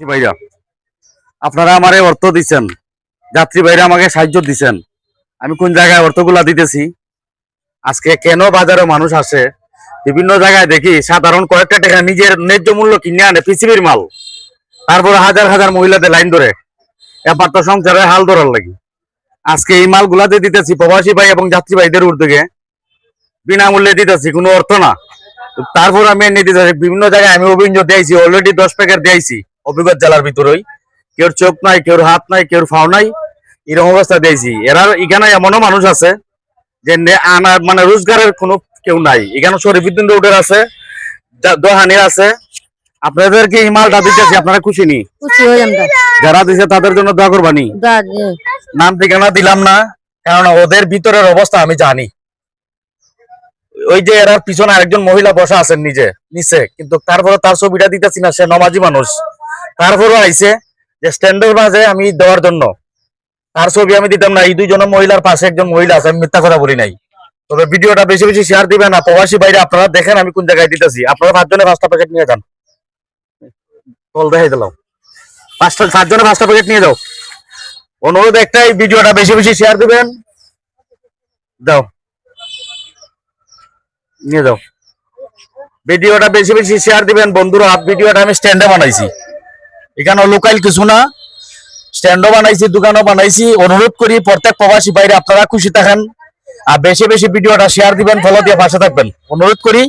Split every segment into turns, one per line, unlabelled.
ভাইরা আপনারা আমারে অর্থ দিচ্ছেন, যাত্রী ভাইরা আমাকে সাহায্য দিচ্ছেন। আমি কোন জায়গায় অর্থগুলা দিতেছি, আজকে কেন বাজারে মানুষ আসে, বিভিন্ন জায়গায় দেখি সাধারণ কয়েকটা টাকা নিজের ন্যায্য মূল্য কিনে আনে পৃথিবীর মাল, তারপরে হাজার হাজার মহিলাদের লাইন ধরে এবার তো সংসারে হাল ধরার লাগি। আজকে এই মালগুলাতে দিতেছি প্রবাসী ভাই এবং যাত্রী ভাইদের উদ্যোগে, বিনামূল্যে দিতেছি, কোনো অর্থ না। তারপর আমি এনে দিতেছি বিভিন্ন জায়গায়, আমি অভিযোগ দিয়েছি, অলরেডি 10 প্যাকেট দিয়েছি অভিজ্ঞতা জেলার ভিতরেই। কেউ চোখ নাই, কেউ হাত নাই, কেউ ফাও নাই, এরকম অবস্থা দিয়েছি। এরা এখানে এমনও মানুষ আছে যে আনার মানে রোজগারের কোনো কেউ নাই। এখানে শরীফুদ্দিন রোডের আছে, দোহানির আছে। আপনাদেরকে এই মালটা দিতেছি, আপনারা খুশি নি? যারা দিছে তাদের জন্য দোয়া করবানি। নাম ঠিকানা দিলাম না, কারণ ওদের ভিতরের অবস্থা আমি জানি। ওই যে এর পিছনে আরেকজন মহিলা বসা আছেন নিচে, কিন্তু তারপরে তার ছবিটা দিতেছি না, সে নমাজি মানুষ। তারপরে আইছে যে স্ট্যান্ডের মাঝে আমি দেওয়ার জন্য, তার ছবি আমি দিতাম না। এই দুইজন মহিলার পাশে একজন মহিলা আছে, আমি মিথ্যা কথা বলি নাই। তবে ভিডিওটা বেশি বেশি শেয়ার দিবেন না, প্রবাসী বাইরে আপনারা দেখেন আমি কোন জায়গায় দিতেছি। আপনারা 5 জনে 5টা প্যাকেট নিয়ে যান, কল দেখাই দিলাম। 5 জনে 5টা প্যাকেট নিয়ে যাও। অনুরোধ একটাই, ভিডিওটা বেশি বেশি শেয়ার দিবেন। দাও, নিয়ে যাও। ভিডিওটা বেশি বেশি শেয়ার দিবেন বন্ধুরা। ভিডিওটা আমি স্ট্যান্ডে বানাইছি, এখানে লোকাল কিছু না, স্ট্যান্ডও বানাইছি, দোকানও বানাইছি। অনুরোধ করি প্রত্যেক প্রবাসী বাইরে আপনারা খুশি থাকেন, আর বেশি বেশি ভিডিওটা শেয়ার দিবেন, ফলো দিয়ে পাশে থাকবেন। অনুরোধ করি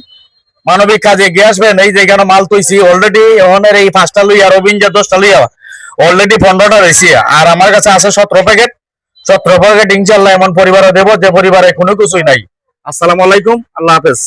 মানবিক কাজে এগিয়ে আসবেন। এই যে এখানে মাল তৈছি অলরেডি, ওখানের এই 5টা লইয়া, রবিনজার 10টা লইয়া অলরেডি 15টা রয়েছে, আর আমার কাছে আছে 17 প্যাকেট। 17 প্যাকেট ইনশাল্লাহ এমন পরিবারে দেবো যে পরিবারে কোনো কিছুই নাই। আসসালামু আলাইকুম, আল্লাহ হাফেজ।